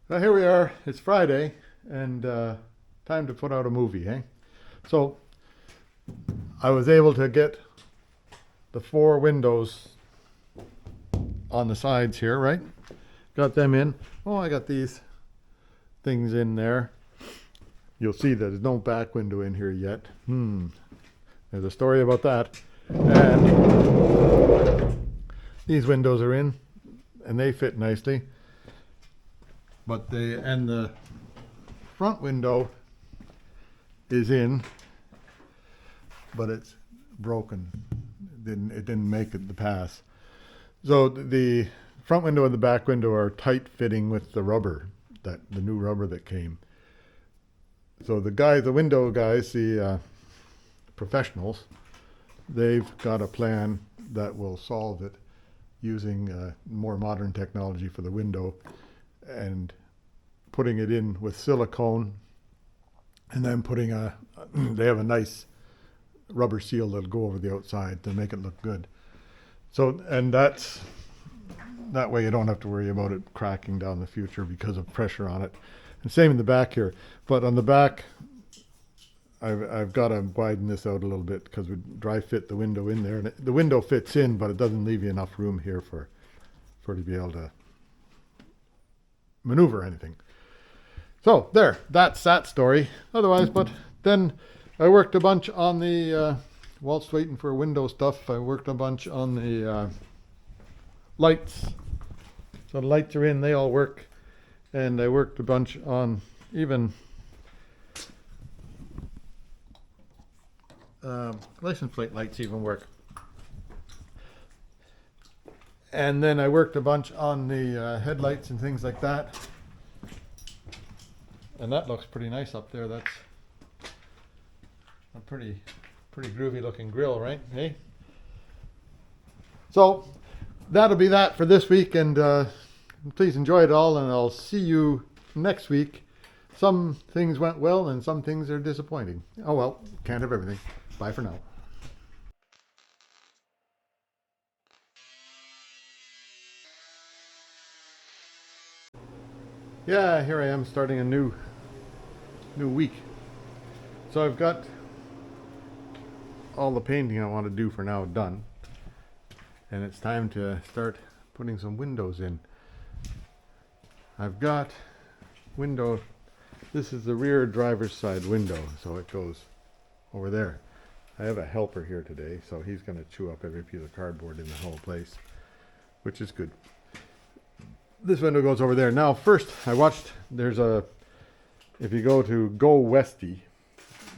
Well, here we are. It's Friday, and time to put out a movie, eh? So I was able to get the four windows on the sides here, right? Got them in. Oh, I got these things in there. You'll see that there's no back window in here yet. There's a story about that. And these windows are in, and they fit nicely. But the front window is in, but it's broken. It didn't make it the pass. So the front window and the back window are tight fitting with the rubber, the new rubber that came. So the window guys, the professionals, they've got a plan that will solve it using more modern technology for the window and putting it in with silicone, and then they have a nice rubber seal that'll go over the outside to make it look good. So, and that way you don't have to worry about it cracking down the future because of pressure on it. And same in the back here. But on the back, I've got to widen this out a little bit because we dry fit the window in there. And the window fits in, but it doesn't leave you enough room here for to be able to maneuver anything. So there, that's that story. Otherwise, but then I worked a bunch on the, whilst waiting for window stuff, I worked a bunch on the lights. So the lights are in, they all work. And I worked a bunch on even license plate lights even work. And then I worked a bunch on the headlights and things like that. And that looks pretty nice up there. That's a pretty groovy looking grill, right? Hey? So that'll be that for this week, and please enjoy it all, and I'll see you next week. Some things went well and some things are disappointing. Oh well, can't have everything. Bye for now. Yeah, here I am starting a new week. So I've got all the painting I want to do for now done, and it's time to start putting some windows in. I've got window, this is the rear driver's side window, so it goes over there. I have a helper here today, so he's going to chew up every piece of cardboard in the whole place, which is good. This window goes over there. Now first I watched, if you go to Go Westy,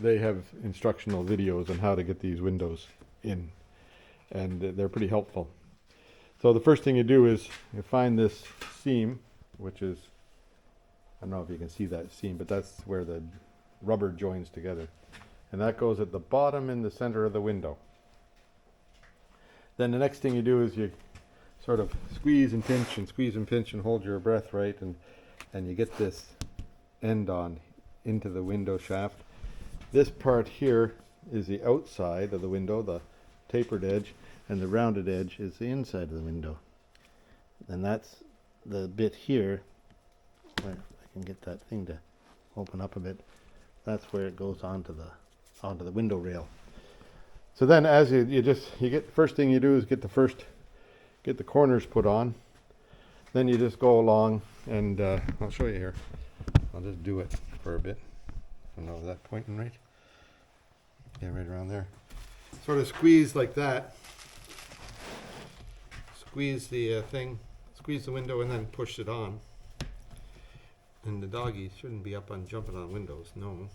they have instructional videos on how to get these windows in, and they're pretty helpful. So the first thing you do is you find this seam, which is, I don't know if you can see that seam, but that's where the rubber joins together, and that goes at the bottom in the center of the window. Then the next thing you do is you sort of squeeze and pinch and hold your breath, right, and you get this end on into the window shaft. This part here is the outside of the window, the tapered edge, and the rounded edge is the inside of the window. And that's the bit here, where I can get that thing to open up a bit. That's where it goes onto the window rail. So then as you get, first thing you do is get the corners put on. Then you just go along, and I'll show you here. I'll just do it for a bit. I don't know, is that pointing right? Yeah, right around there. Sort of squeeze like that. Squeeze the squeeze the window, and then push it on. And the doggy shouldn't be up on jumping on windows, no.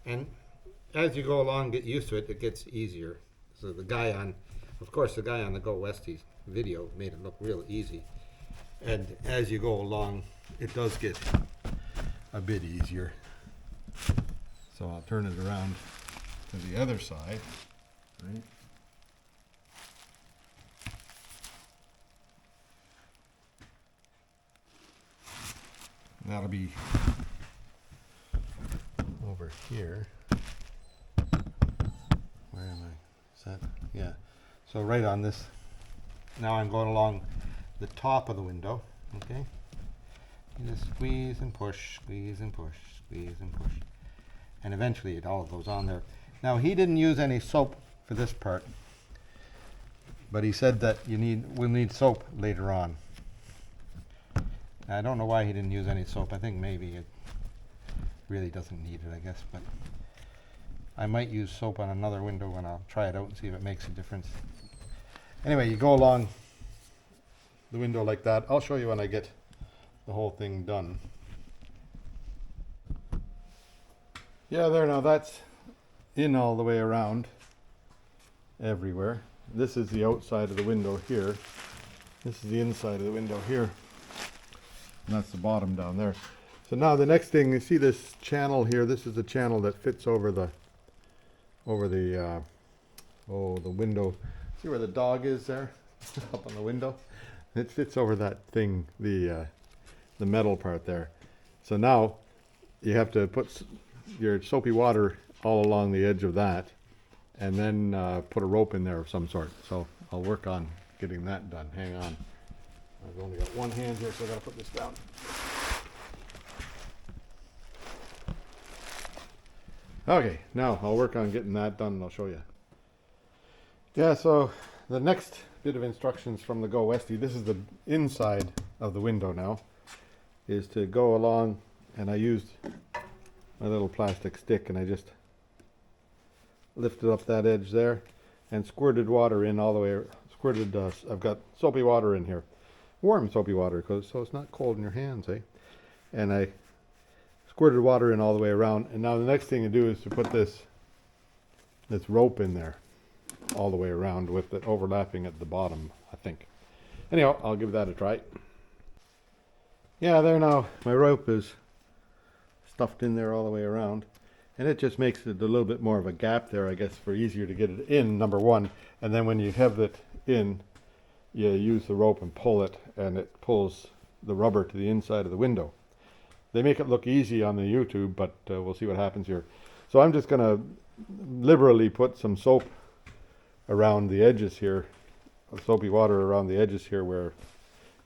And as you go along, get used to it, it gets easier. So the guy on the Go Westy video made it look real easy. And as you go along, it does get a bit easier. So I'll turn it around to the other side, right? That'll be over here. Where am I? Is that? Yeah. So right on this. Now I'm going along the top of the window, okay? You just squeeze and push, squeeze and push, squeeze and push. And eventually it all goes on there. Now he didn't use any soap for this part, but he said that we'll need soap later on. I don't know why he didn't use any soap. I think maybe it really doesn't need it, I guess, but I might use soap on another window and I'll try it out and see if it makes a difference. Anyway, you go along the window like that. I'll show you when I get the whole thing done. Yeah, there now, that's in all the way around everywhere. This is the outside of the window here. This is the inside of the window here. And that's the bottom down there. So now the next thing, you see this channel here. This is the channel that fits over the window. See where the dog is there? Up on the window? It fits over that thing, the metal part there. So now you have to put your soapy water all along the edge of that, and then put a rope in there of some sort. So I'll work on getting that done. Hang on. I've only got one hand here, so I've got to put this down. Okay, now I'll work on getting that done and I'll show you. Yeah, so the next bit of instructions from the Go Westie, this is the inside of the window now, is to go along, and I used my little plastic stick and I just lifted up that edge there and squirted water in all the way. I've got soapy water in here, warm soapy water, so it's not cold in your hands, eh? And I squirted water in all the way around. And now the next thing to do is to put this rope in there all the way around with it overlapping at the bottom, I think. Anyhow, I'll give that a try. Yeah, there now, my rope is stuffed in there all the way around, and it just makes it a little bit more of a gap there, I guess, for easier to get it in, number one. And then when you have it in, you use the rope and pull it, and it pulls the rubber to the inside of the window. They make it look easy on the YouTube, but we'll see what happens here. So I'm just going to liberally put some soap around the edges here, soapy water around the edges here where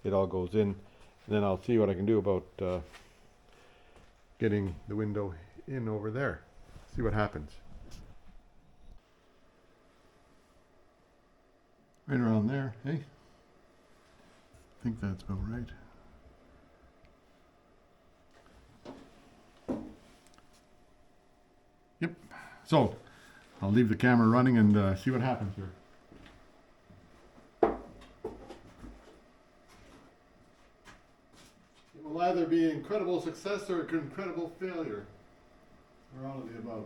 it all goes in. And then I'll see what I can do about getting the window in over there. See what happens. Right around there, hey? I think that's about right. Yep. So I'll leave the camera running and see what happens here. It will either be incredible success or incredible failure, or all of the above.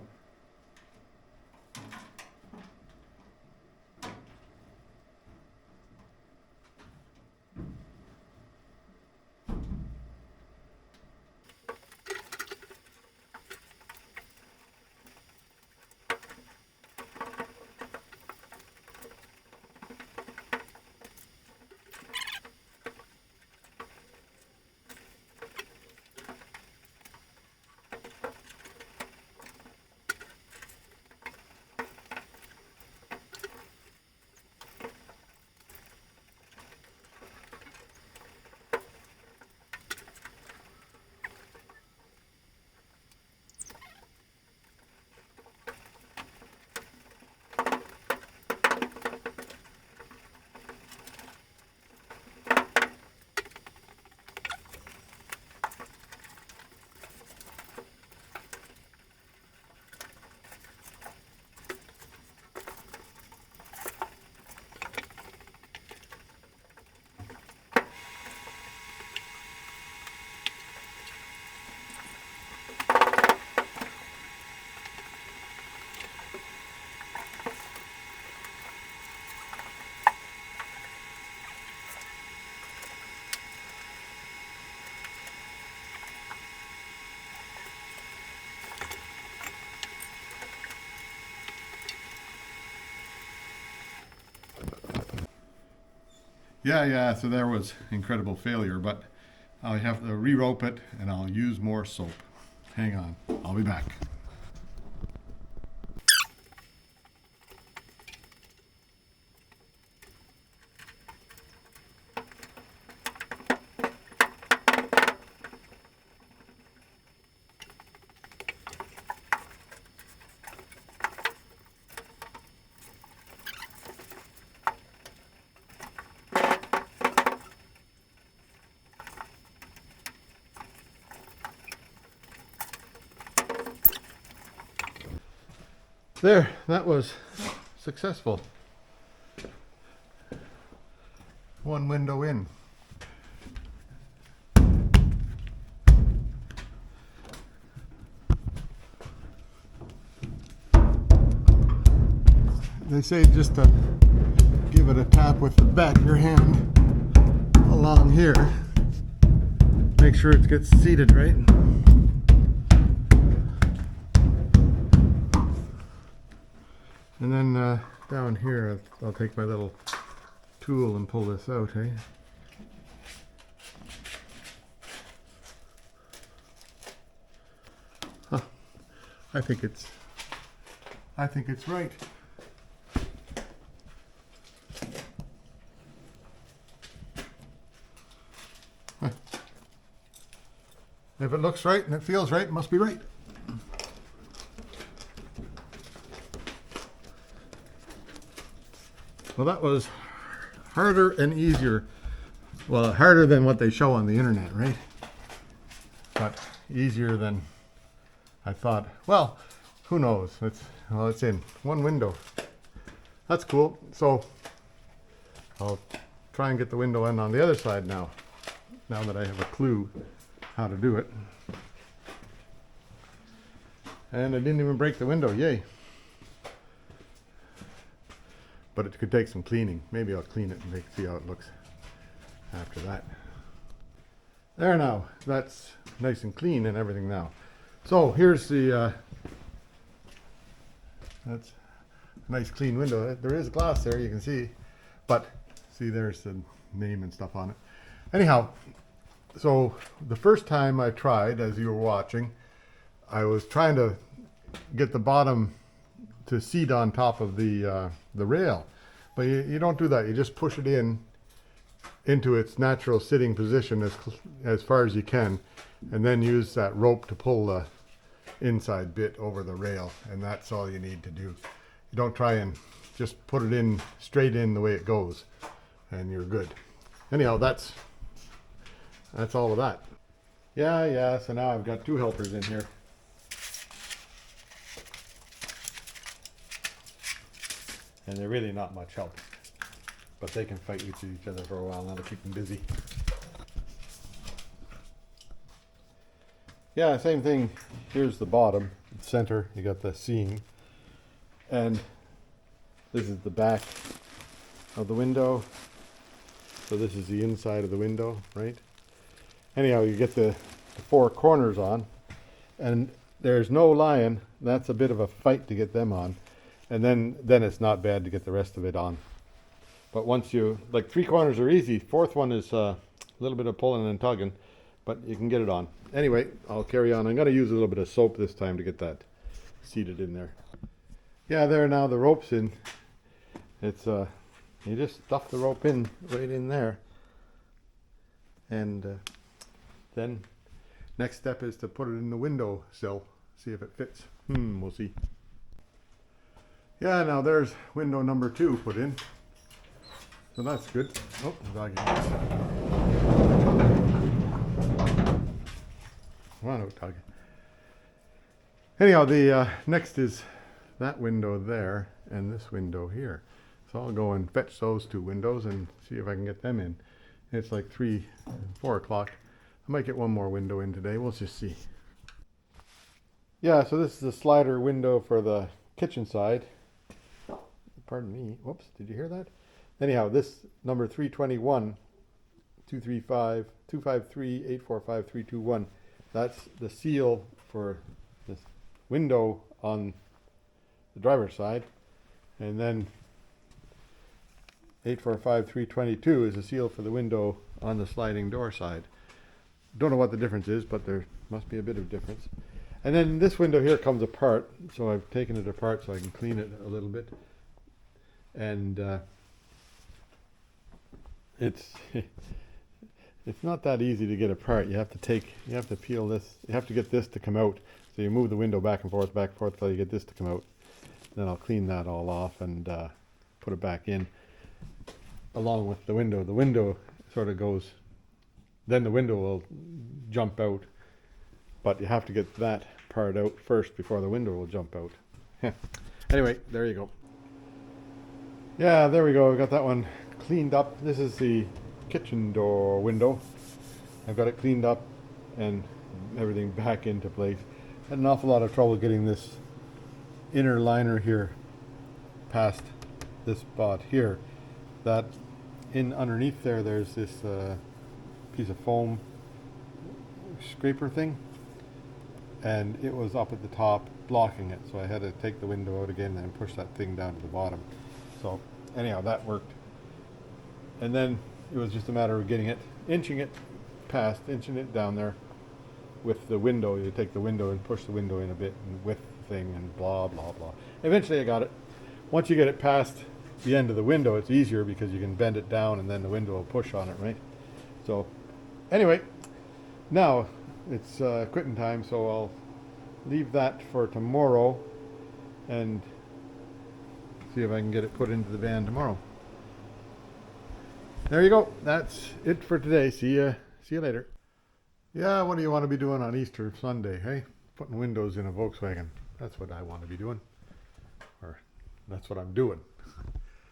Yeah, so there was incredible failure, but I'll have to re-rope it and I'll use more soap. Hang on, I'll be back. There, that was successful. One window in. They say just to give it a tap with the back of your hand along here. Make sure it gets seated right. And then down here, I'll take my little tool and pull this out, eh? Huh. I think it's right. Huh. If it looks right and it feels right, it must be right. Well, that was harder and easier. Well, harder than what they show on the internet, right? But easier than I thought. Well, who knows? It's in one window. That's cool. So I'll try and get the window in on the other side now that I have a clue how to do it. And I didn't even break the window, yay. But it could take some cleaning. Maybe I'll clean it and see how it looks after that. There now, that's nice and clean and everything now. So here's the, that's a nice clean window. There is glass there, you can see, but see there's the name and stuff on it. Anyhow, so the first time I tried, as you were watching, I was trying to get the bottom to seat on top of the rail, but you don't do that. You just push it into its natural sitting position as far as you can, and then use that rope to pull the inside bit over the rail, and that's all you need to do. You don't try and just put it in straight in the way it goes, and you're good. Anyhow, that's all of that. Yeah, so now I've got two helpers in here. And they're really not much help, but they can fight with each other for a while, and that'll keep them busy. Yeah, same thing. Here's the bottom, center, you got the seam, and this is the back of the window. So this is the inside of the window, right? Anyhow, you get the four corners on, and there's no lion. That's a bit of a fight to get them on. And then it's not bad to get the rest of it on. But once you, like, three corners are easy. Fourth one is a little bit of pulling and tugging, but you can get it on. Anyway, I'll carry on. I'm going to use a little bit of soap this time to get that seated in there. Yeah, there now, the rope's in. It's, you just stuff the rope in, right in there. And then next step is to put it in the window sill, see if it fits. We'll see. Yeah, now there's window number 2 put in. So that's good. Oh, the doggy. Come on out, doggy. Anyhow, the next is that window there and this window here. So I'll go and fetch those two windows and see if I can get them in. It's like 4 o'clock. I might get one more window in today. We'll just see. Yeah, so this is the slider window for the kitchen side. Pardon me. Whoops, did you hear that? Anyhow, this number 321, 235, 253, 845, 321, that's the seal for this window on the driver's side. And then 845, 322 is a seal for the window on the sliding door side. Don't know what the difference is, but there must be a bit of difference. And then this window here comes apart, so I've taken it apart so I can clean it a little bit. And it's not that easy to get apart. You have to peel this, you have to get this to come out. So you move the window back and forth till you get this to come out. Then I'll clean that all off and put it back in along with the window. The window sort of goes, then the window will jump out, but you have to get that part out first before the window will jump out. Anyway, there you go. Yeah, there we go. We got that one cleaned up. This is the kitchen door window. I've got it cleaned up and everything back into place. Had an awful lot of trouble getting this inner liner here past this spot here. That in underneath there, there's this piece of foam scraper thing, and it was up at the top blocking it, so I had to take the window out again and push that thing down to the bottom. So anyhow, that worked, and then it was just a matter of getting it, inching it down there with the window. You take the window and push the window in a bit and with the thing and blah blah blah. Eventually I got it. Once you get it past the end of the window, it's easier because you can bend it down and then the window will push on it, right? So anyway, now it's quitting time, so I'll leave that for tomorrow and see if I can get it put into the van tomorrow. There you go. That's it for today. See you later. Yeah, what do you want to be doing on Easter Sunday, hey? Putting windows in a Volkswagen. That's what I want to be doing. Or that's what I'm doing.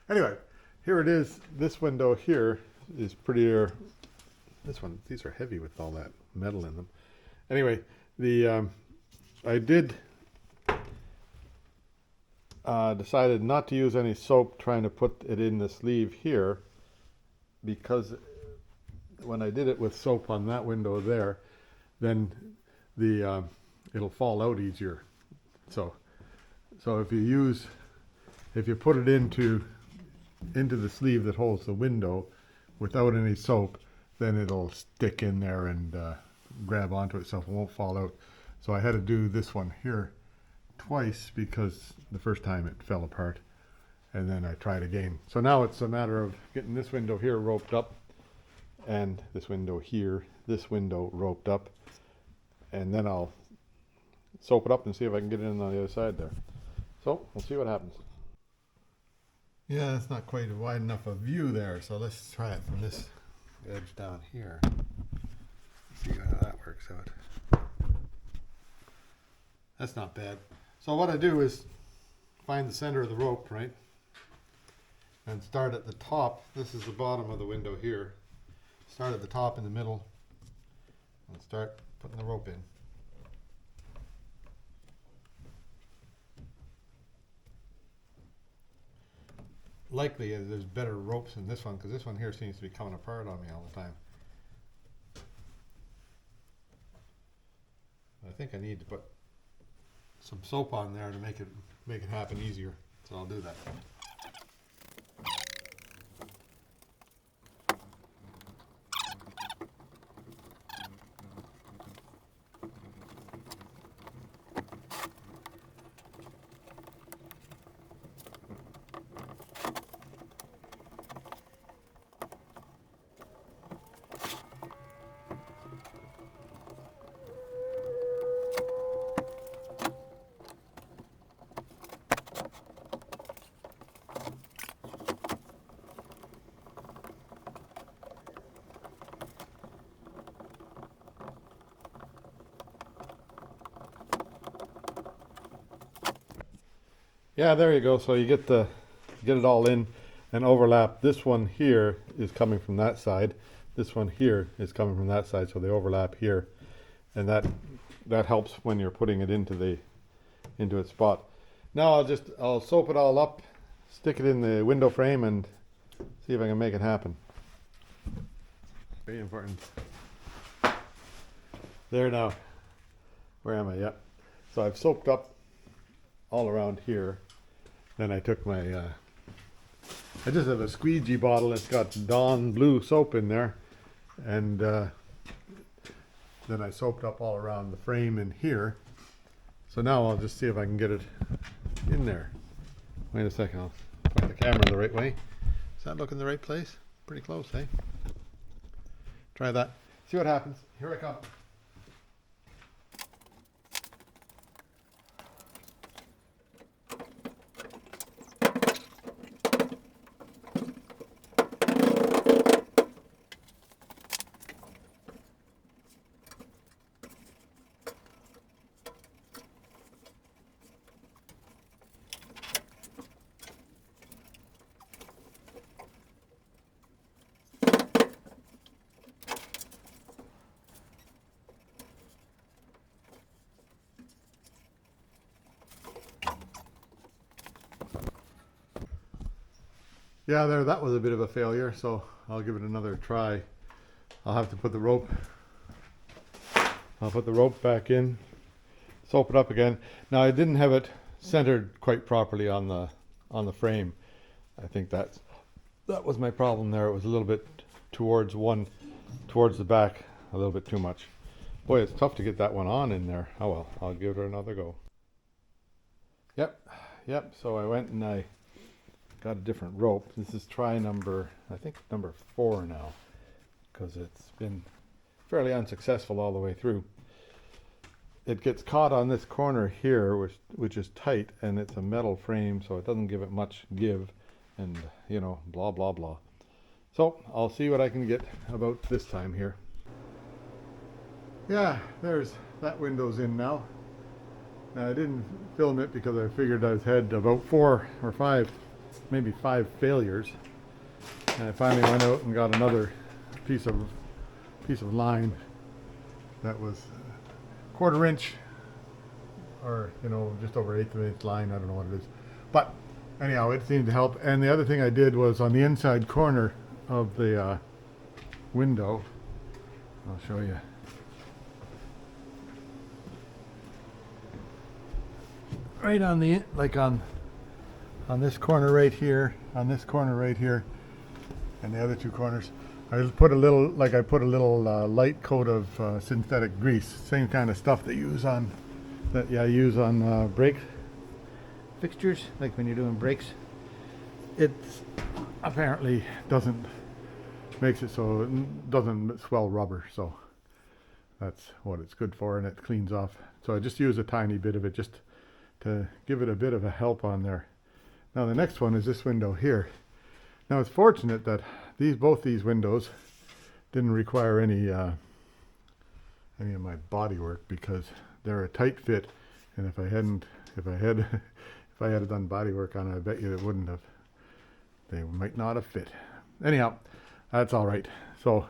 Anyway, here it is. This window here is prettier. This one, these are heavy with all that metal in them. Anyway, I did decided not to use any soap trying to put it in the sleeve here, because when I did it with soap on that window there, then it'll fall out easier. So if you put it into the sleeve that holds the window without any soap, then it'll stick in there and grab onto itself and won't fall out. So I had to do this one here twice because the first time it fell apart, and then I tried again. So now it's a matter of getting this window here roped up and this window here, this window roped up, and then I'll soap it up and see if I can get it in on the other side there. So we'll see what happens. Yeah, it's not quite wide enough a view there, so let's try it from this edge down here. See how that works out. That's not bad. So what I do is find the center of the rope, right? And start at the top. This is the bottom of the window here. Start at the top in the middle and start putting the rope in. Likely there's better ropes in this one, because this one here seems to be coming apart on me all the time. I think I need to put some soap on there to make it happen easier. So I'll do that. Yeah, there you go. So you get it all in and overlap. This one here is coming from that side. This one here is coming from that side, so they overlap here, and that helps when you're putting it into its spot. Now I'll soap it all up, stick it in the window frame, and see if I can make it happen. Very important. There now. Where am I? Yep. So I've soaped up all around here. Then I took my, I just have a squeegee bottle. It's got Dawn blue soap in there. And then I soaped up all around the frame in here. So now I'll just see if I can get it in there. Wait a second, I'll point the camera the right way. Is that looking the right place? Pretty close, eh? Try that. See what happens. Here I come. Yeah, there, that was a bit of a failure, so I'll give it another try. I'll have to put the rope, I'll put the rope back in, soap it up again. Now I didn't have it centered quite properly on the frame. I think that was my problem there. It was a little bit towards the back, a little bit too much. Boy, it's tough to get that one on in there. Oh well, I'll give it another go. Yep, so I went and I got a different rope. This is try number, I think number 4 now, because it's been fairly unsuccessful all the way through. It gets caught on this corner here, which is tight, and it's a metal frame, so it doesn't give it much give, and you know, blah blah blah. So I'll see what I can get about this time here. Yeah, there's that window's in now. Now I didn't film it because I figured I had about 4 or 5, maybe 5 failures, and I finally went out and got another piece of line that was 1/4 inch, or you know, just over 1/8 inch line. I don't know what it is, but anyhow, it seemed to help. And the other thing I did was on the inside corner of the window. I'll show you. Right on the, like on this corner right here, on this corner right here, and the other 2 corners, I put a little, light coat of synthetic grease, same kind of stuff that you use on brake fixtures, like when you're doing brakes. It apparently makes it so it doesn't swell rubber, so that's what it's good for, and it cleans off. So I just use a tiny bit of it just to give it a bit of a help on there. Now the next one is this window here. Now it's fortunate that both these windows didn't require any of my body work, because they're a tight fit, and if I had done body work on it, I bet you they might not have fit. Anyhow, that's all right. So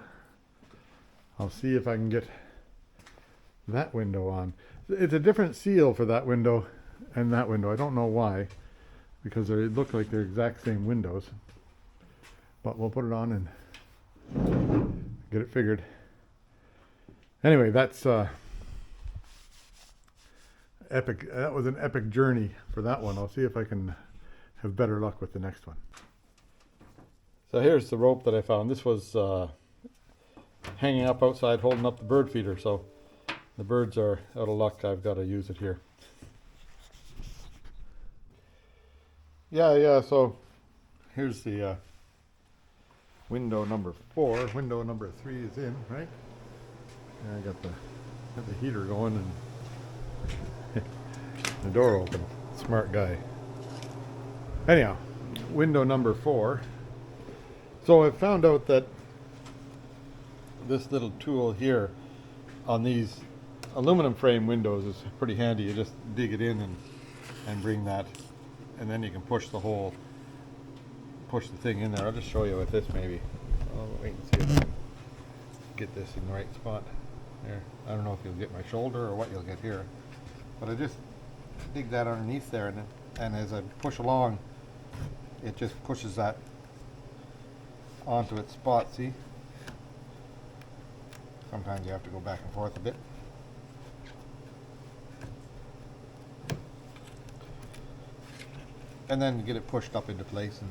I'll see if I can get that window on. It's a different seal for that window and that window. I don't know why, because they look like they're exact same windows. But we'll put it on and get it figured. Anyway, that's epic. That was an epic journey for that one. I'll see if I can have better luck with the next one. So here's the rope that I found. This was hanging up outside, holding up the bird feeder. So the birds are out of luck. I've got to use it here. Yeah. So here's the window number 4. Window number 3 is in, right? And I got the heater going and the door open. Smart guy. Anyhow, window number 4. So I found out that this little tool here on these aluminum frame windows is pretty handy. You just dig it in and bring that, and then you can push the thing in there. I'll just show you with this maybe. I'll wait and see if I can get this in the right spot. There. I don't know if you'll get my shoulder or what you'll get here, but I just dig that underneath there, and as I push along, it just pushes that onto its spot. See? Sometimes you have to go back and forth a bit. And then get it pushed up into place.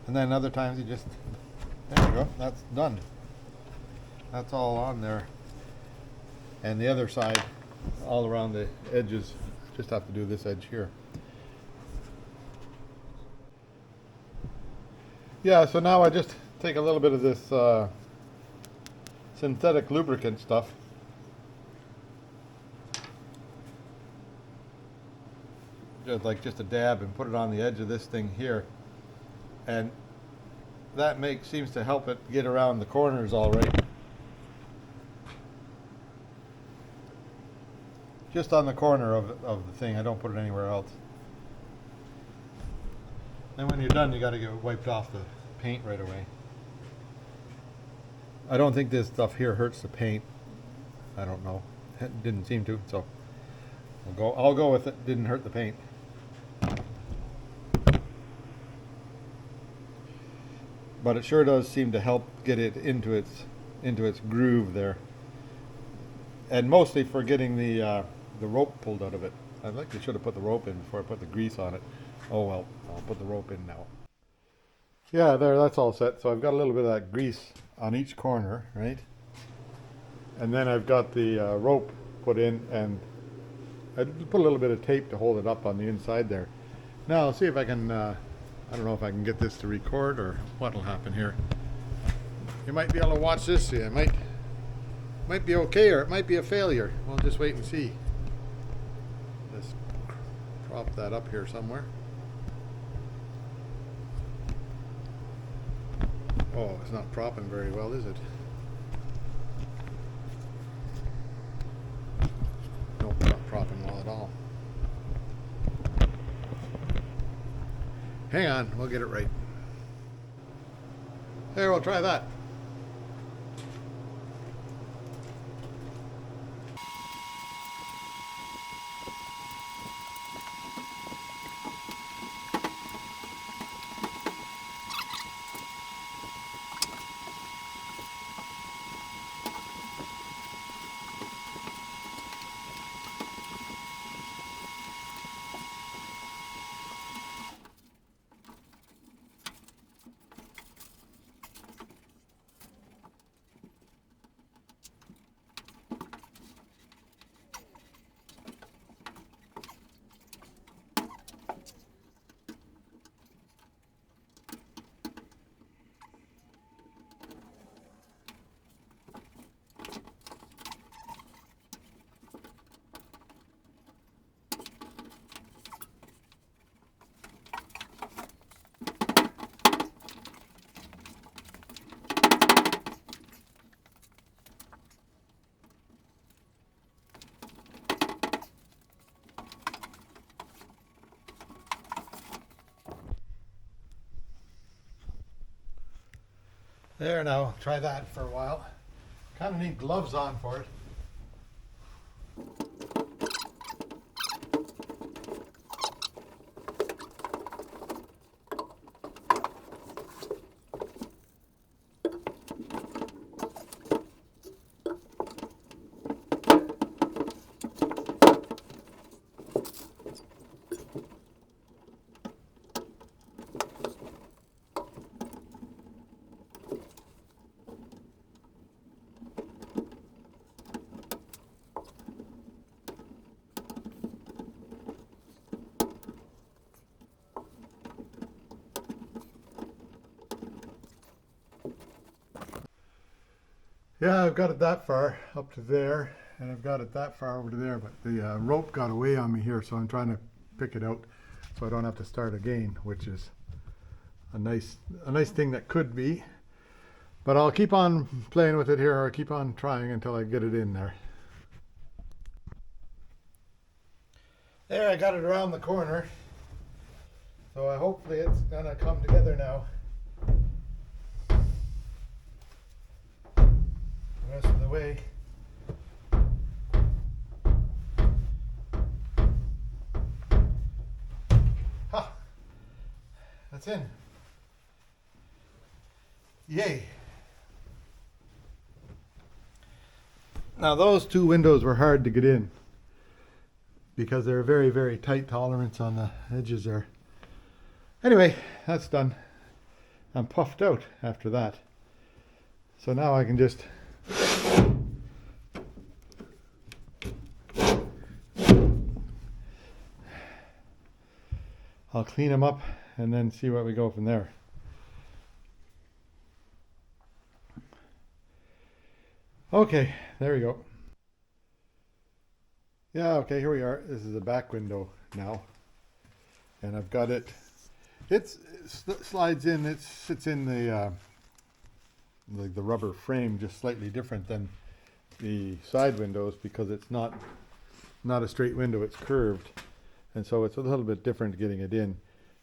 And then other times you just, there you go, that's done. That's all on there. And the other side, all around the edges, just have to do this edge here. Yeah, so now I just take a little bit of this synthetic lubricant stuff. Just a dab, and put it on the edge of this thing here. And that seems to help it get around the corners all right. Just on the corner of the thing. I don't put it anywhere else. And when you're done, you got to get wiped off the paint right away. I don't think this stuff here hurts the paint. I don't know. It didn't seem to. So I'll go with it. Didn't hurt the paint. But it sure does seem to help get it into its groove there. And mostly for getting the rope pulled out of it. I think they should have put the rope in before I put the grease on it. Oh well, I'll put the rope in now. Yeah, there, that's all set. So I've got a little bit of that grease on each corner, right? And then I've got the rope put in, and I put a little bit of tape to hold it up on the inside there. Now I'll see if I can, I don't know if I can get this to record or what will happen here. You might be able to watch this, see, it might be okay or it might be a failure. We'll just wait and see. Let's prop that up here somewhere. Oh, it's not propping very well, is it? Nope, not propping well at all. Hang on, we'll get it right. There, we'll try that. There, now try that for a while. Kind of need gloves on for it. Yeah, I've got it that far up to there, and I've got it that far over to there, but the rope got away on me here, so I'm trying to pick it out so I don't have to start again, which is a nice thing that could be. But I'll keep on playing with it here, or keep on trying until I get it in there. There, I got it around the corner, so hopefully it's gonna come together now. The rest of the way. Ha! That's in. Yay! Now those two windows were hard to get in because they're very, very tight tolerance on the edges there. Anyway, that's done. I'm puffed out after that. So now I can just I'll clean them up and then see where we go from there. Okay, there we go. Yeah, okay, here we are. This is the back window now. And I've got it. It slides in, it sits in the rubber frame, just slightly different than the side windows because it's not a straight window, it's curved. And so it's a little bit different getting it in.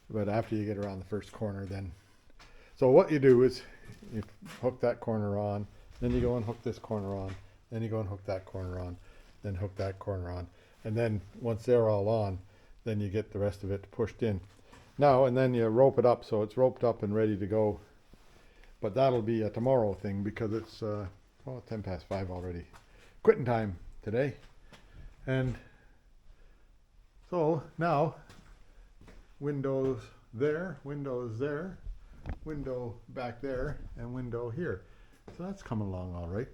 But after you get around the first corner then. So what you do is you hook that corner on, then you go and hook this corner on, then you go and hook that corner on, then hook that corner on. And then once they're all on, then you get the rest of it pushed in. Now, and then you rope it up so it's roped up and ready to go. But that'll be a tomorrow thing because it's, well, 10 past 5 already. Quitting time today. And so now, windows there, window back there, and window here. So that's coming along all right.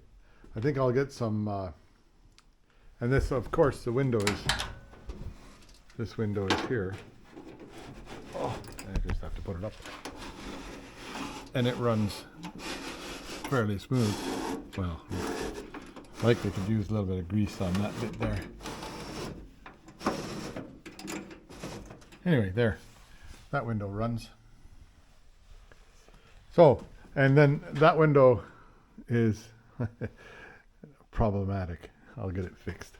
I think I'll get some, and this, of course, this window is here. Oh, I just have to put it up. And it runs fairly smooth. Well, likely could use a little bit of grease on that bit there. Anyway, there. That window runs. So, and then that window is problematic. I'll get it fixed.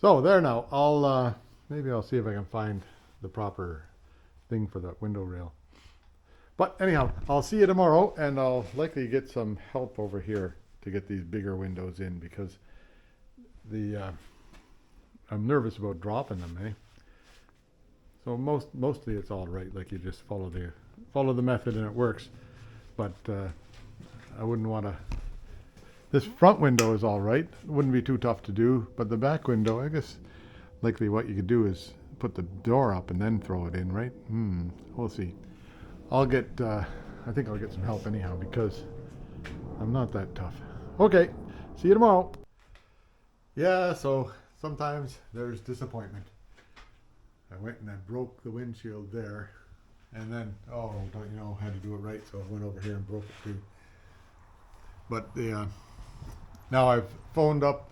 So there now. Maybe I'll see if I can find the proper thing for that window rail. But anyhow, I'll see you tomorrow, and I'll likely get some help over here to get these bigger windows in because I'm nervous about dropping them, eh? So mostly it's all right. Like you just follow the method and it works. But I wouldn't want to. This front window is all right. It wouldn't be too tough to do. But the back window, I guess, likely what you could do is put the door up and then throw it in, right? We'll see. I think I'll get some help anyhow because I'm not that tough. Okay, see you tomorrow. Yeah, so sometimes there's disappointment. I went and I broke the windshield there, and then, don't you know how to do it right, so I went over here and broke it too. But now I've phoned up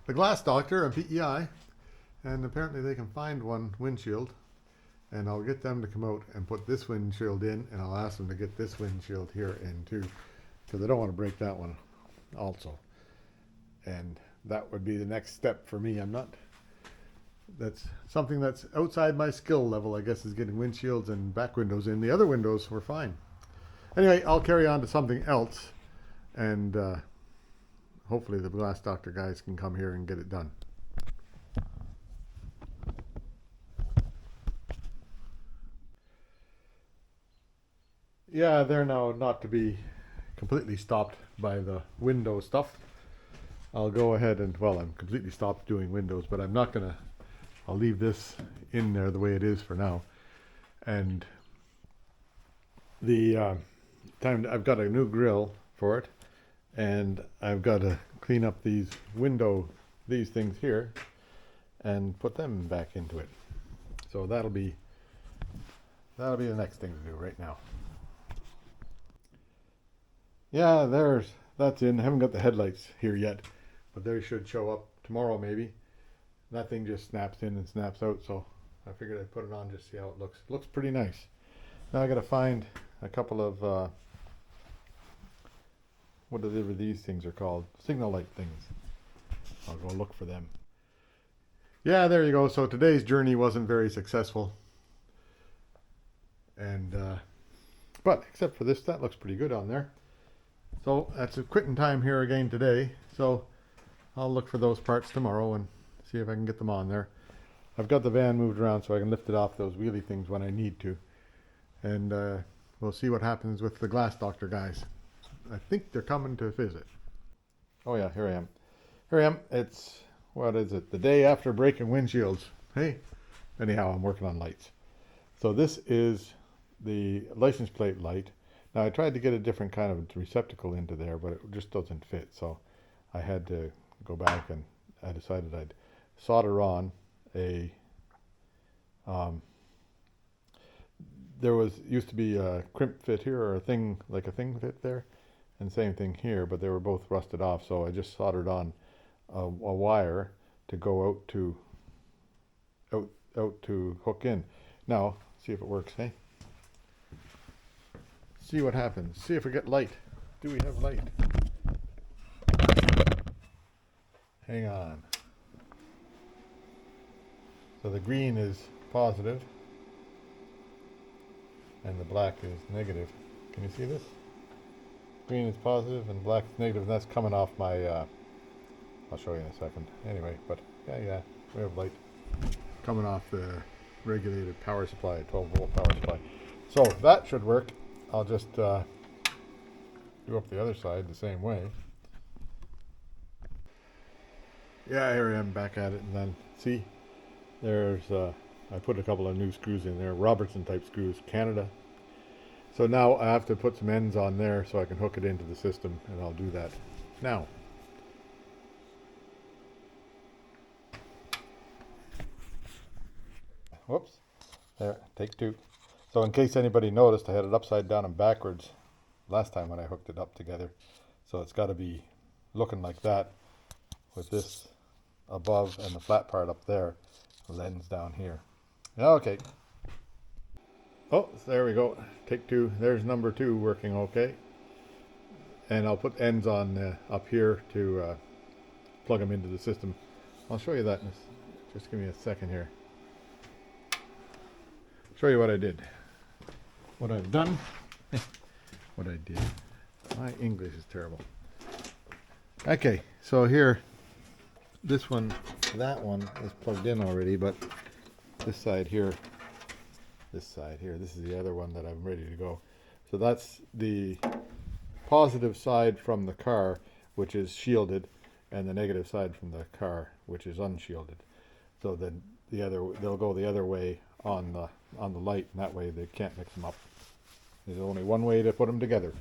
the glass doctor and PEI, and apparently they can find one windshield, and I'll get them to come out and put this windshield in, and I'll ask them to get this windshield here in too, because I don't want to break that one also. And that would be the next step for me. That's something that's outside my skill level, I guess, is getting windshields and back windows in. The other windows were fine. Anyway, I'll carry on to something else, and hopefully the glass doctor guys can come here and get it done. Yeah, they're now not to be completely stopped by the window stuff. I'll go ahead and, well, I'm completely stopped doing windows, but I'm not gonna, I'll leave this in there the way it is for now. And the I've got a new grill for it, and I've got to clean up these things here and put them back into it. So that'll be the next thing to do right now. Yeah, that's in. I haven't got the headlights here yet, but they should show up tomorrow maybe. That thing just snaps in and snaps out, so I figured I'd put it on just to see how it looks. It looks pretty nice. Now I gotta find a couple of whatever these things are called, signal light things. I'll go look for them. Yeah, there you go. So today's journey wasn't very successful, and but except for this, that looks pretty good on there. So that's a quitting time here again today. So I'll look for those parts tomorrow and see if I can get them on there. I've got the van moved around so I can lift it off those wheelie things when I need to. And we'll see what happens with the glass doctor guys. I think they're coming to visit. Oh yeah, here I am. Here I am. It's, what is it? The day after breaking windshields. Hey, anyhow, I'm working on lights. So this is the license plate light. Now I tried to get a different kind of receptacle into there, but it just doesn't fit. So I had to go back and I decided I'd solder on a, used to be a crimp fit here, or a thing fit there, and same thing here, but they were both rusted off. So I just soldered on a wire to go out to hook in. Now, see if it works, hey? See what happens. See if we get light. Do we have light? Hang on. So the green is positive and the black is negative. Can you see this? green is positive and black is negative, and that's coming off my, I'll show you in a second. Anyway, but yeah, we have light coming off the regulated power supply, 12-volt power supply. So that should work. I'll just do up the other side the same way. Yeah, here I am back at it, and then see, there's I put a couple of new screws in there, Robertson type screws, Canada. So now I have to put some ends on there so I can hook it into the system, and I'll do that now. Whoops, there, take two. So in case anybody noticed, I had it upside down and backwards last time when I hooked it up together. So it's got to be looking like that with this above and the flat part up there, the lens down here. Okay. Oh, there we go. Take two. There's number 2 working okay. And I'll put ends on up here to plug them into the system. I'll show you that in just give me a second here. Show you what I did. What I've done. What I did. My English is terrible. Okay, so here, this one, that one is plugged in already, but this side here, this is the other one that I'm ready to go. So that's the positive side from the car, which is shielded, and the negative side from the car, which is unshielded. So then they'll go the other way on the light, and that way they can't mix them up. There's only one way to put them together.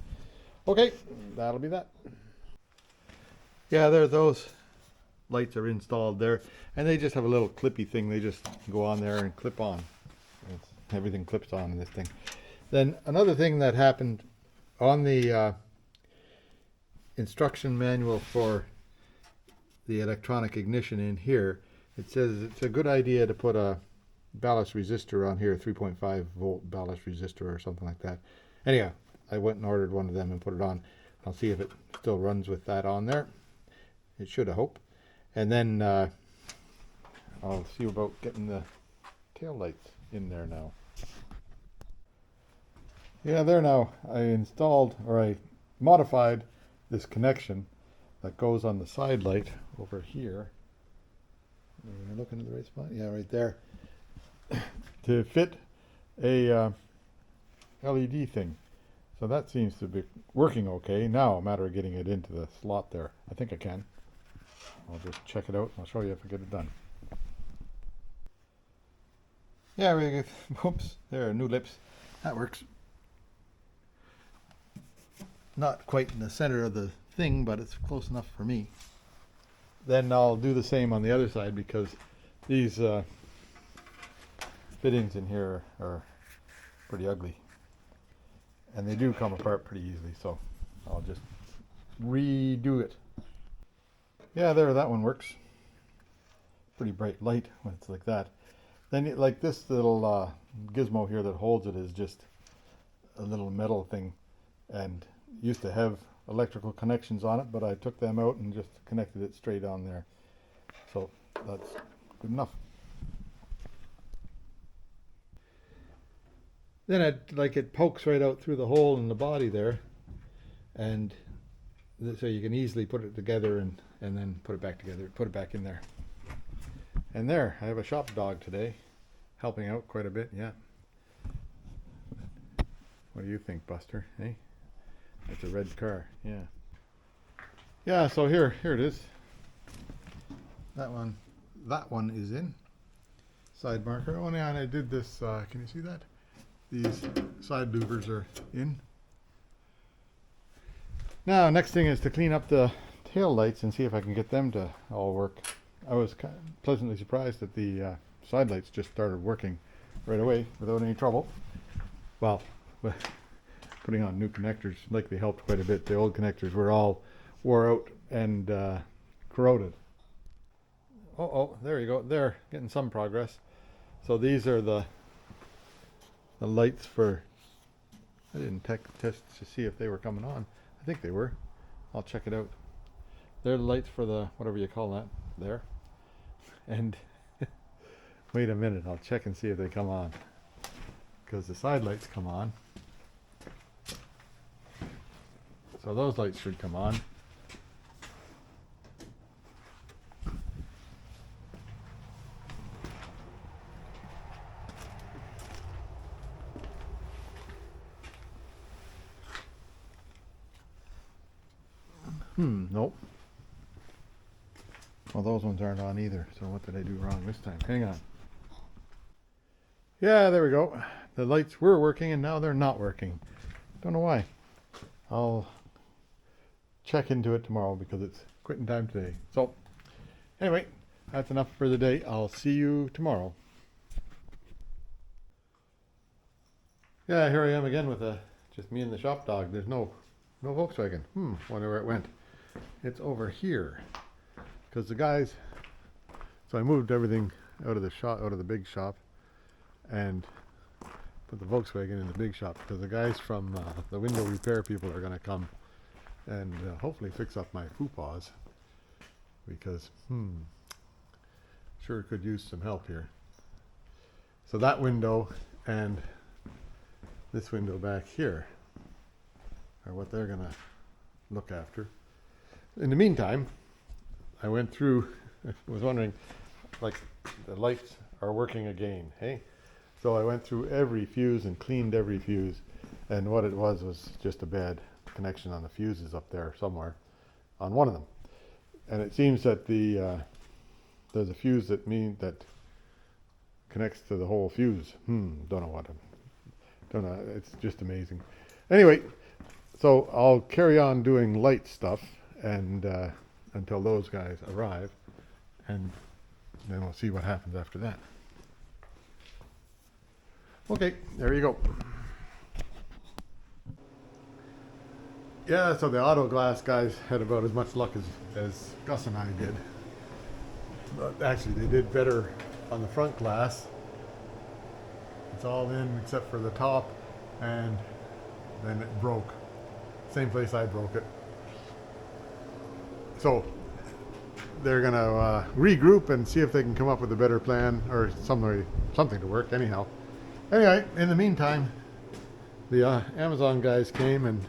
Okay, that'll be that. Yeah, those lights are installed there, and they just have a little clippy thing. They just go on there and clip on. Everything clips on in this thing. Then another thing that happened on the instruction manual for the electronic ignition in here, it says it's a good idea to put a ballast resistor on here, 3.5 volt ballast resistor or something like that. Anyhow, I went and ordered one of them and put it on. I'll see if it still runs with that on there. It should, I hope. And then I'll see about getting the tail lights in there now. Yeah, there now. I installed, or I modified this connection that goes on the side light over here. Am I looking at the right spot? Yeah, right there. To fit a LED thing. So that seems to be working okay. Now a matter of getting it into the slot there. I think I can. I'll just check it out and I'll show you if I get it done. Yeah, really good. Oops, there are new lips. That works. Not quite in the center of the thing, but it's close enough for me. Then I'll do the same on the other side, because these fittings in here are pretty ugly. And they do come apart pretty easily, so I'll just redo it. Yeah, there, that one works. Pretty bright light when it's like that. Then like this little gizmo here that holds it is just a little metal thing, and used to have electrical connections on it, but I took them out and just connected it straight on there. So that's good enough. Then it pokes right out through the hole in the body there, and so you can easily put it together and then put it back together, put it back in there. And there, I have a shop dog today, helping out quite a bit. Yeah. What do you think, Buster? Hey, it's a red car. Yeah. Yeah. So here it is. That one is in. Side marker. Oh yeah, and I did this. Can you see that? These side louvers are in. Now, next thing is to clean up the tail lights and see if I can get them to all work. I was pleasantly surprised that the side lights just started working right away without any trouble. Well, putting on new connectors likely helped quite a bit. The old connectors were all wore out and corroded. Oh, there you go. They're getting some progress. So these are the lights for, I didn't test to see if they were coming on. I think they were. I'll check it out. They're the lights for the, whatever you call that, there. And wait a minute, I'll check and see if they come on. Because the side lights come on. So those lights should come on. Nope. Well, those ones aren't on either. So what did I do wrong this time? Hang on. Yeah, there we go. The lights were working and now they're not working. Don't know why. I'll check into it tomorrow because it's quitting time today. So anyway, that's enough for the day. I'll see you tomorrow. Yeah, here I am again with just me and the shop dog. There's no Volkswagen. Wonder where it went. It's over here because the guys. So I moved everything out of the shop, out of the big shop, and put the Volkswagen in the big shop because the guys from the window repair people are going to come and hopefully fix up my faux because sure could use some help here. So that window and this window back here are what they're going to look after. In the meantime, I went through, I was wondering, like, the lights are working again, hey? So I went through every fuse and cleaned every fuse, and what it was just a bad connection on the fuses up there somewhere on one of them. And it seems that there's a fuse that connects to the whole fuse. Don't know, it's just amazing. Anyway, so I'll carry on doing light stuff and until those guys arrive, and then we'll see what happens after that. Okay, there you go. Yeah, so the auto glass guys had about as much luck as Gus and I did. But actually, they did better on the front glass. It's all in except for the top, and then it broke. Same place I broke it. So they're gonna regroup and see if they can come up with a better plan or something to work anyhow. Anyway, in the meantime, the Amazon guys came and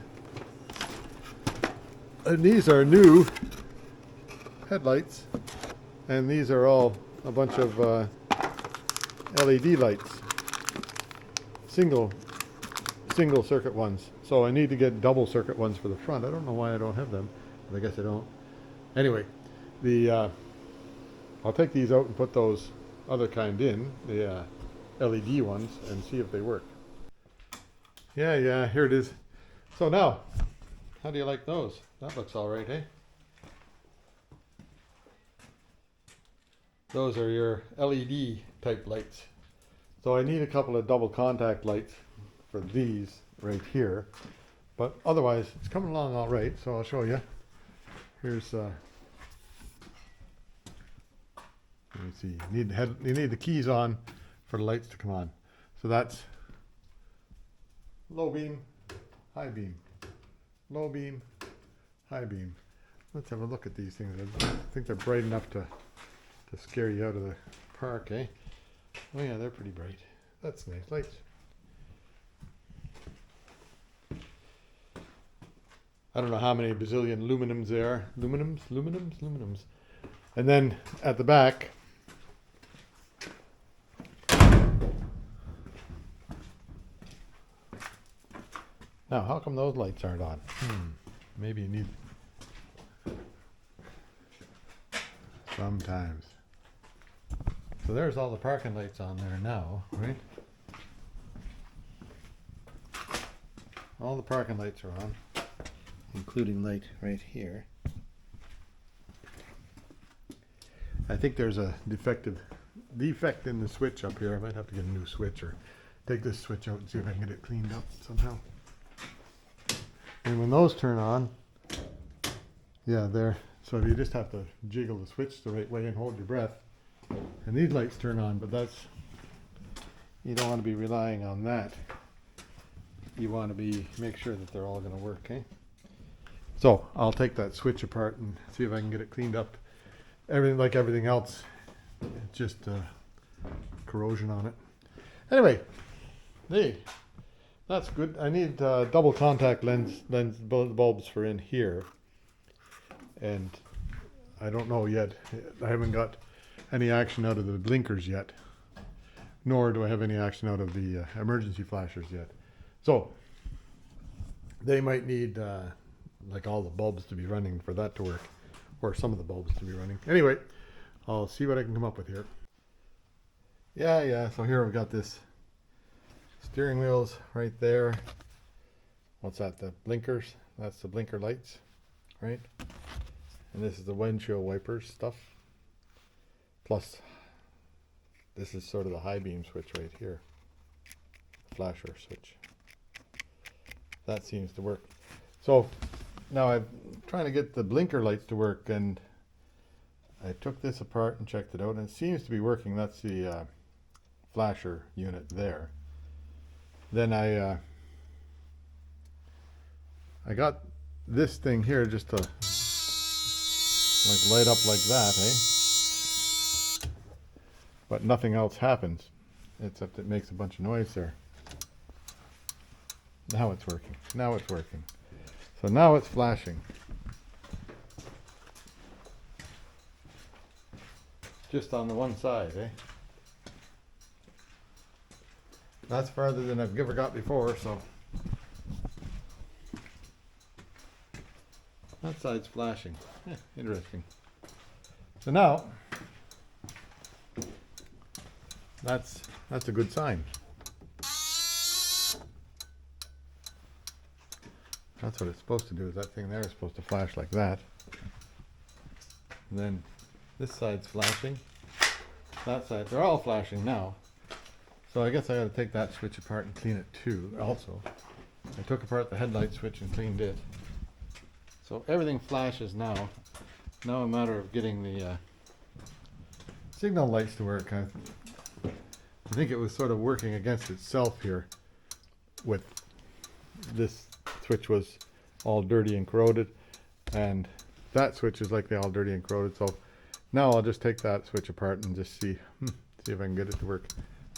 these are new headlights, and these are all a bunch of LED lights, single circuit ones. So I need to get double circuit ones for the front. I don't know why I don't have them, but I guess I don't. Anyway, I'll take these out and put those other kind in, the LED ones, and see if they work. Yeah, here it is. So now, how do you like those? That looks all right, eh? Those are your LED type lights. So I need a couple of double contact lights for these right here, but otherwise it's coming along all right. So I'll show you. Here's let me see. You need the keys on for the lights to come on. So that's low beam, high beam, low beam, high beam. Let's have a look at these things. I think they're bright enough to scare you out of the park, eh? Oh yeah, they're pretty bright. That's nice lights. I don't know how many bazillion luminums there are. Luminums. And then at the back, now how come those lights aren't on? Maybe you need sometimes. So there's all the parking lights on there now, right? All the parking lights are on, including light right here. I think there's a defect in the switch up here. I might have to get a new switch or take this switch out and see if I can get it cleaned up somehow. And when those turn on, yeah, there. So you just have to jiggle the switch the right way and hold your breath. And these lights turn on, but you don't want to be relying on that. You want to make sure that they're all going to work, eh? So I'll take that switch apart and see if I can get it cleaned up. Everything else, it's just corrosion on it. Anyway, hey, That's good. I need double contact lens bulbs for in here, and I don't know yet. I haven't got any action out of the blinkers yet, nor do I have any action out of the emergency flashers yet. So they might need like all the bulbs to be running for that to work, or some of the bulbs to be running. Anyway, I'll see what I can come up with here. Yeah. So here I've got this steering wheels right there. What's that? The blinkers. That's the blinker lights, right? And this is the windshield wipers stuff. Plus, this is sort of the high beam switch right here. Flasher switch. That seems to work. So now I'm trying to get the blinker lights to work, and I took this apart and checked it out, and it seems to be working. That's the flasher unit there. Then I got this thing here just to like light up like that, eh? But nothing else happens, except it makes a bunch of noise there. Now it's working. Now it's working. So now it's flashing. Just on the one side, eh? That's farther than I've ever got before, so. That side's flashing. Interesting. So now, that's a good sign. That's what it's supposed to do, is that thing there is supposed to flash like that. And then this side's flashing. That side, they're all flashing now. So I guess I gotta take that switch apart and clean it too, also. I took apart the headlight switch and cleaned it. So everything flashes now. Now a matter of getting the signal lights to work. I think it was sort of working against itself here with this switch was all dirty and corroded, and that switch is like they all dirty and corroded. So now I'll just take that switch apart and just see if I can get it to work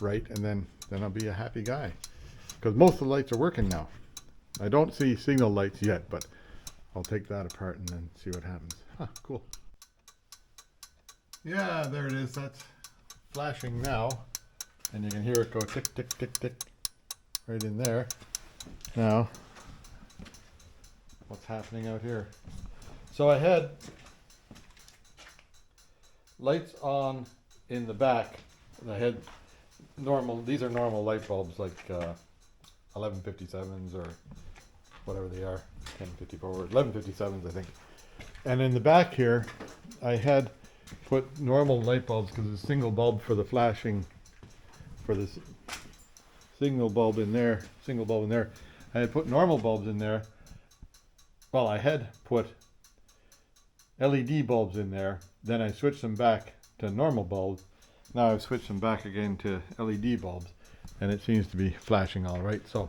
right, and then I'll be a happy guy, because most of the lights are working now. I don't see signal lights yet, but I'll take that apart and then see what happens. Cool. Yeah, there it is. That's flashing now, and you can hear it go tick tick tick tick right in there. Now what's happening out here? So I had lights on in the back. I had normal, these are normal light bulbs, like 1157s or whatever they are, 1054, 1157s I think. And in the back here I had put normal light bulbs, because it's a single bulb for the flashing, for this single bulb in there. I had put normal bulbs in there. Well, I had put LED bulbs in there, then I switched them back to normal bulbs. Now I've switched them back again to LED bulbs, and it seems to be flashing all right. So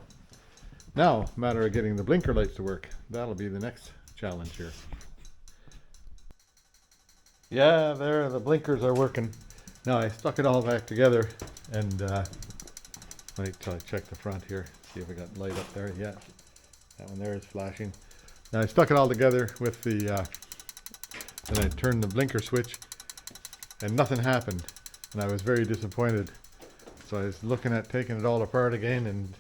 now, matter of getting the blinker lights to work. That'll be the next challenge here. Yeah, there, the blinkers are working. Now I stuck it all back together, and wait till I check the front here, see if I got light up there. Yeah, that one there is flashing. Now I stuck it all together with the, then I turned the blinker switch, and nothing happened. And I was very disappointed. So I was looking at taking it all apart again and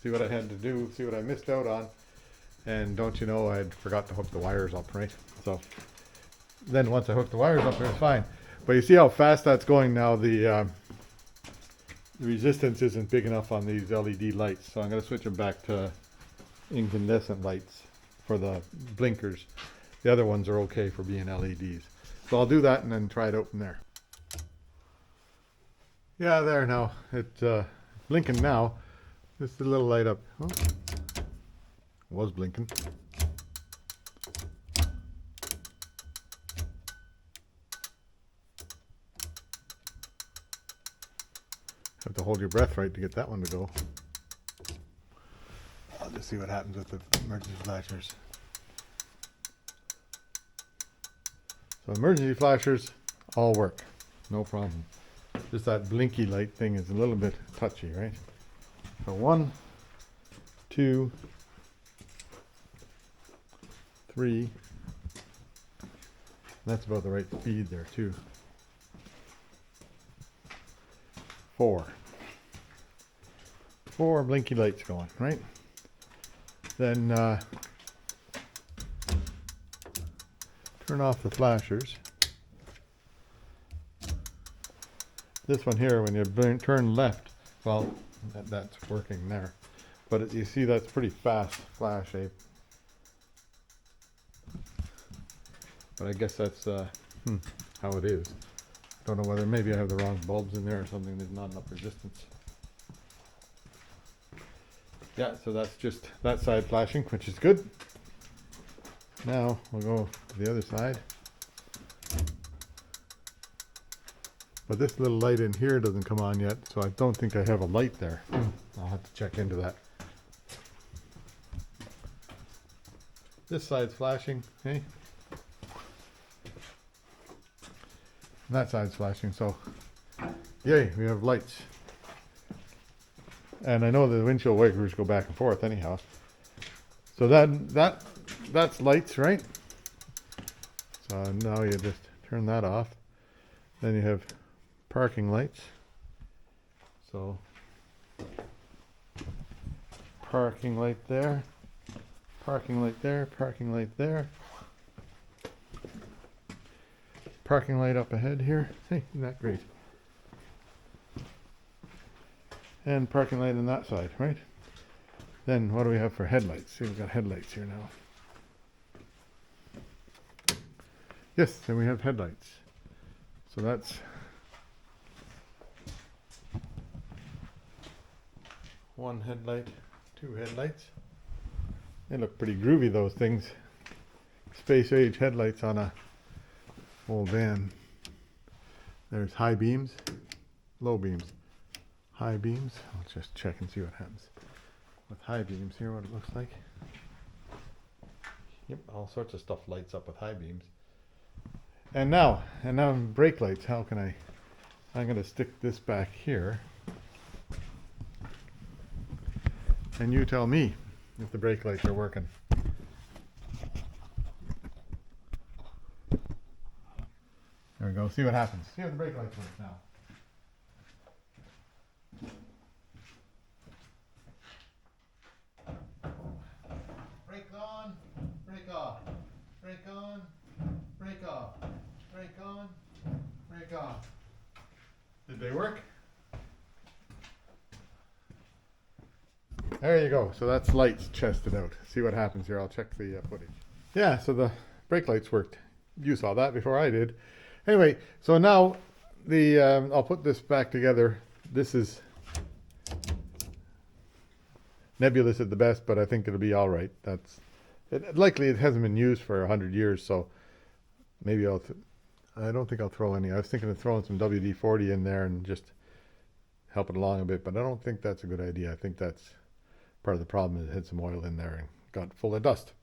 see what I had to do, see what I missed out on. And don't you know, I'd forgot to hook the wires up, right? So then once I hooked the wires up, it was fine. But you see how fast that's going now. The resistance isn't big enough on these LED lights. So I'm going to switch them back to incandescent lights for the blinkers. The other ones are okay for being LEDs. So I'll do that and then try it out from there. Yeah, there now. It's blinking now. Just a little light up. Oh, was blinking. Have to hold your breath right to get that one to go. I'll just see what happens with the emergency flashers. So emergency flashers all work, no problem. Just that blinky light thing is a little bit touchy, right? So one 2, 3. That's about the right speed there too. 4. 4 blinky lights going, right? Then turn off the flashers. This one here, when you turn left, well, that's working there. But you see that's pretty fast flash, eh? But I guess that's how it is. Don't know whether maybe I have the wrong bulbs in there or something. There's not enough resistance. Yeah, so that's just that side flashing, which is good. Now we'll go to the other side. But this little light in here doesn't come on yet, so I don't think I have a light there. I'll have to check into that. This side's flashing, hey? That side's flashing, so yay, we have lights. And I know the windshield wipers go back and forth anyhow. So that's lights, right? So now you just turn that off. Then you have parking lights. So parking light there, parking light there, parking light there. Parking light up ahead here. Hey, isn't that great? And parking light on that side, right? Then what do we have for headlights? See, we've got headlights here now. Yes, then we have headlights. So that's one headlight, 2 headlights. They look pretty groovy, those things. Space age headlights on a old van. There's high beams, low beams. High beams. I'll just check and see what happens with high beams here, what it looks like. Yep, all sorts of stuff lights up with high beams. And now brake lights. How can I'm going to stick this back here. And you tell me if the brake lights are working. There we go. See what happens. See if the brake lights work now. Brake on, brake off, brake on, brake off, brake on, brake off. Did they work? There you go. So that's lights chested out. See what happens here. I'll check the footage. Yeah, so the brake lights worked. You saw that before I did. Anyway, so now I'll put this back together. This is nebulous at the best, but I think it'll be all right. Likely it hasn't been used for 100 years, so maybe I don't think I'll throw any. I was thinking of throwing some WD-40 in there and just help it along a bit, but I don't think that's a good idea. I think that's part of the problem, is it had some oil in there and got full of dust.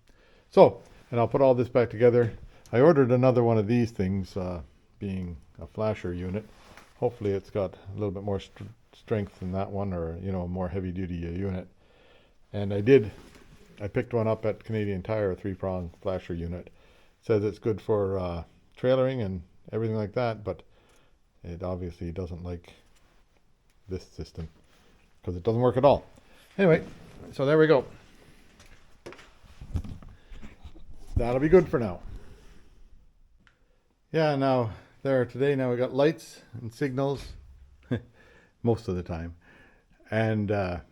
So, and I'll put all this back together. I ordered another one of these things, being a flasher unit. Hopefully it's got a little bit more strength than that one, or a more heavy duty unit. And I picked one up at Canadian Tire, a 3-prong flasher unit. It says it's good for trailering and everything like that, but it obviously doesn't like this system because it doesn't work at all. Anyway, so there we go. That'll be good for now. Yeah, now today we got lights and signals most of the time. And the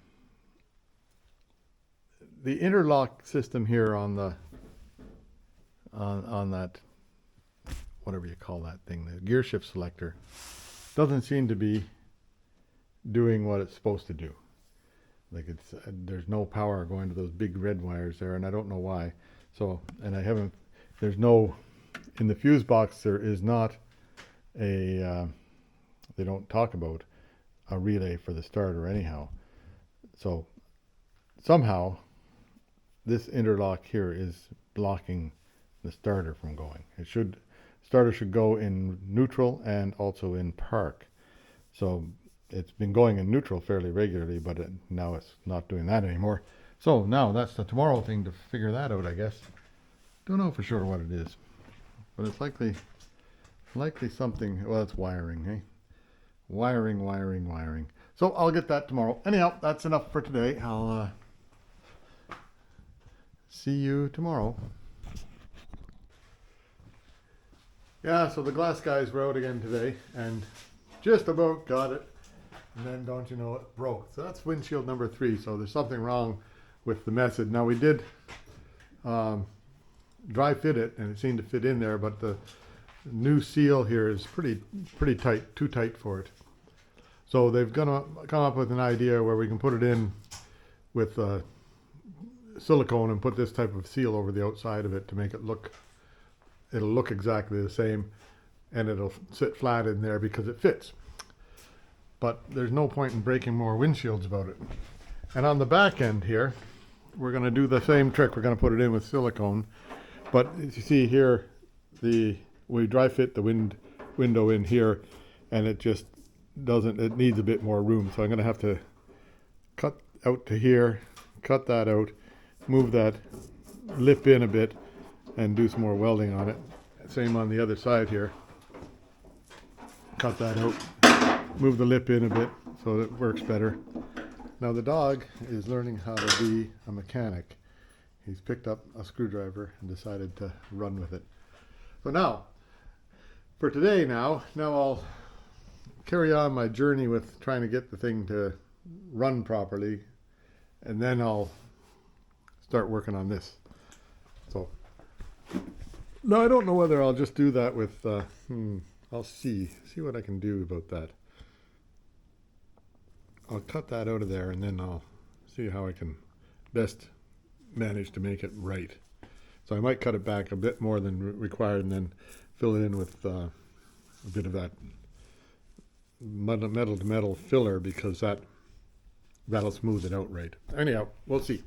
interlock system here on the on that, whatever you call that thing, the gear shift selector, doesn't seem to be doing what it's supposed to do. Like there's no power going to those big red wires there, and I don't know why. So, and there's no, in the fuse box there is not they don't talk about a relay for the starter anyhow. So somehow this interlock here is blocking the starter from going. Starter should go in neutral and also in park. So it's been going in neutral fairly regularly, but now it's not doing that anymore. So now that's the tomorrow thing to figure that out, I guess. Don't know for sure what it is, but it's likely something. Well, it's wiring, hey? Wiring. So I'll get that tomorrow. Anyhow, that's enough for today. I'll see you tomorrow. Yeah, so the glass guys were out again today and just about got it. And then, don't you know, it broke. So that's windshield number 3. So there's something wrong with the method. Now we did dry fit it, and it seemed to fit in there, but the new seal here is pretty tight, too tight for it. So they've gonna come up with an idea where we can put it in with silicone and put this type of seal over the outside of it to make it look. It'll look exactly the same, and it'll sit flat in there because it fits. But there's no point in breaking more windshields about it. And on the back end here, we're going to do the same trick. We're going to put it in with silicone. But as you see here, we dry fit the window in here, and it just doesn't, it needs a bit more room. So I'm going to have to cut out to here, cut that out, move that lip in a bit, and do some more welding on it. Same on the other side here. Cut that out, move the lip in a bit so that it works better. Now the dog is learning how to be a mechanic. He's picked up a screwdriver and decided to run with it. So now, for today now I'll carry on my journey with trying to get the thing to run properly, and then I'll start working on this. So no, I don't know whether I'll just do that with, I'll see what I can do about that. I'll cut that out of there, and then I'll see how I can best manage to make it right. So I might cut it back a bit more than required, and then fill it in with a bit of that metal to metal filler, because that'll smooth it out right. Anyhow, we'll see.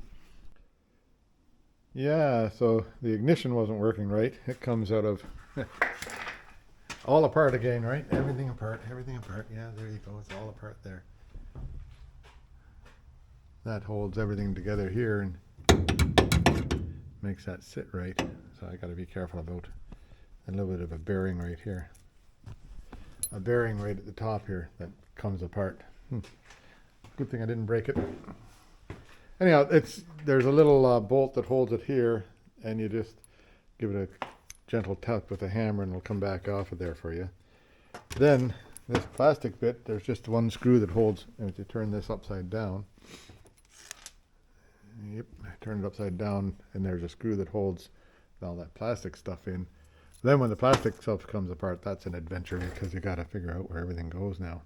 Yeah, so the ignition wasn't working right. It comes out of all apart again, right? Everything apart. Yeah, there you go. It's all apart there. That holds everything together here and makes that sit right. So I got to be careful about a little bit of a bearing right here. A bearing right at the top here that comes apart. Good thing I didn't break it. Anyhow, there's a little bolt that holds it here, and you just give it a gentle tap with a hammer and it'll come back off of there for you. Then this plastic bit, there's just one screw that holds, and if you turn this upside down, yep, turn it upside down, and there's a screw that holds all that plastic stuff in. Then when the plastic stuff comes apart, that's an adventure, because you got to figure out where everything goes now.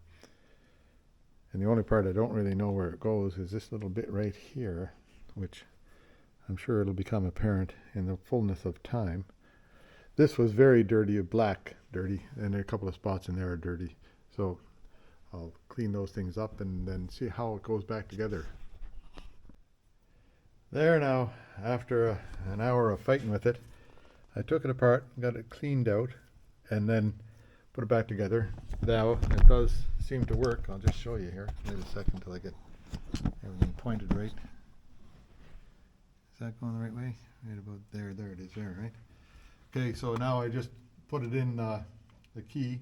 And the only part I don't really know where it goes is this little bit right here, which I'm sure it'll become apparent in the fullness of time. This was very dirty, dirty, and a couple of spots in there are dirty. So I'll clean those things up and then see how it goes back together. There now, after an hour of fighting with it, I took it apart, got it cleaned out, and then put it back together. Now it does seem to work. I'll just show you here. Wait a second till I get everything pointed right. Is that going the right way? Right about there. There it is there, right? Okay, so now I just put it in the key,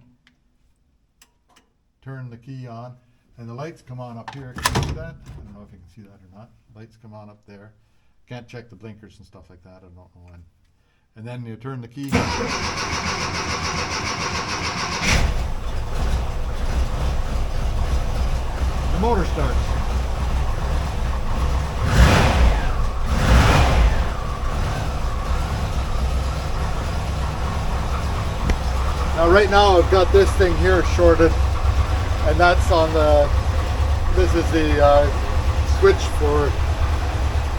turn the key on, and the lights come on up here. Can you see that? I don't know if you can see that or not. Lights come on up there. Can't check the blinkers and stuff like that. I don't know when. And then you turn the key. The motor starts. Now right now I've got this thing here shorted, and that's on this is the switch for,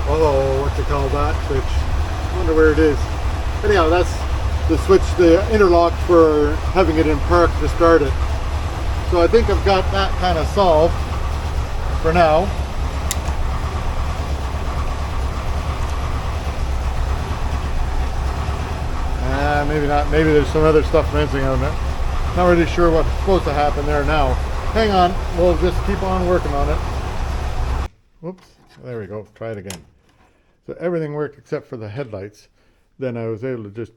what you call that switch? I wonder where it is. Anyhow, that's the switch, the interlock for having it in park to start it. So I think I've got that kind of solved for now. Maybe not. Maybe there's some other stuff missing on it. Not really sure what's supposed to happen there now. Hang on, we'll just keep on working on it. Whoops, there we go. Try it again. So everything worked except for the headlights. Then I was able to just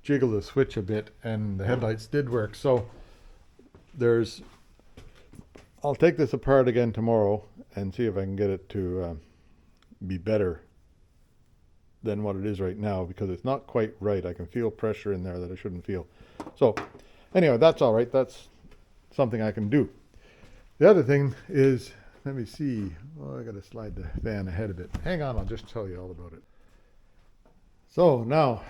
jiggle the switch a bit and the headlights did work. So I'll take this apart again tomorrow and see if I can get it to be better than what it is right now, because it's not quite right. I can feel pressure in there that I shouldn't feel. So anyway, that's all right. That's something I can do. The other thing is, let me see. Oh, I got to slide the van ahead a bit. Hang on, I'll just tell you all about it. So now,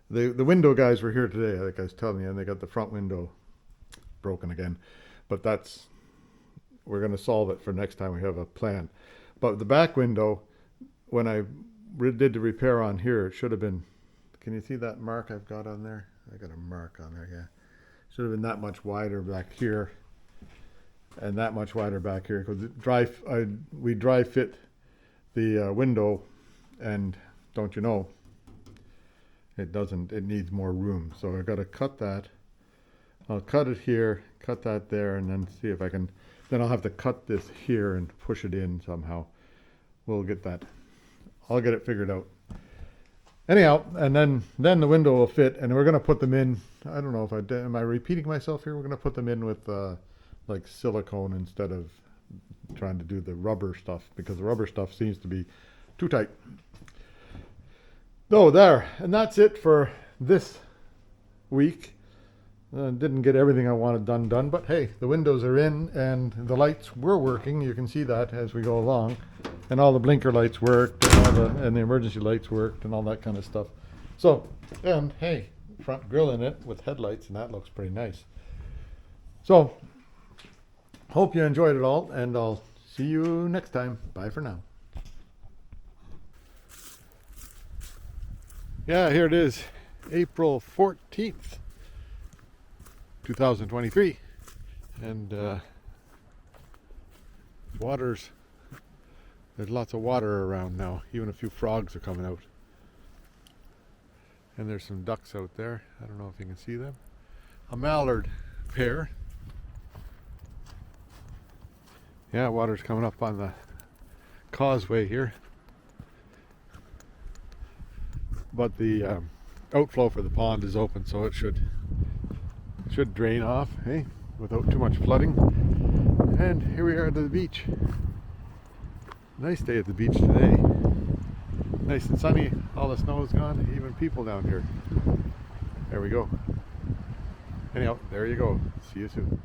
the window guys were here today, like I was telling you, and they got the front window broken again. But we're going to solve it for next time we have a plan. But the back window, when I did the repair on here, it should have been, can you see that mark I've got on there? I got a mark on there, yeah. Should have been that much wider back here and that much wider back here, because we dry fit the window, and don't you know, it needs more room. So I've got to cut that. I'll cut it here, cut that there, and then see if I can, then I'll have to cut this here and push it in somehow. We'll get that. I'll get it figured out. Anyhow, and then the window will fit, and we're going to put them in. I don't know if am I repeating myself here? We're going to put them in with like silicone instead of trying to do the rubber stuff, because the rubber stuff seems to be too tight. So there, and that's it for this week. Didn't get everything I wanted done, but hey, the windows are in and the lights were working. You can see that as we go along, and all the blinker lights worked, and the emergency lights worked, and all that kind of stuff. So, and hey, front grille in it with headlights, and that looks pretty nice. So, hope you enjoyed it all, and I'll see you next time. Bye for now. Yeah, here it is, April 14th. 2023, and there's lots of water around now. Even a few frogs are coming out, and there's some ducks out there. I don't know if you can see them. A mallard pair. Yeah, water's coming up on the causeway here, but the outflow for the pond is open, so it should drain off, hey, without too much flooding. And here we are at the beach. Nice day at the beach today. Nice and sunny, all the snow is gone, even people down here. There we go. Anyhow, there you go. See you soon.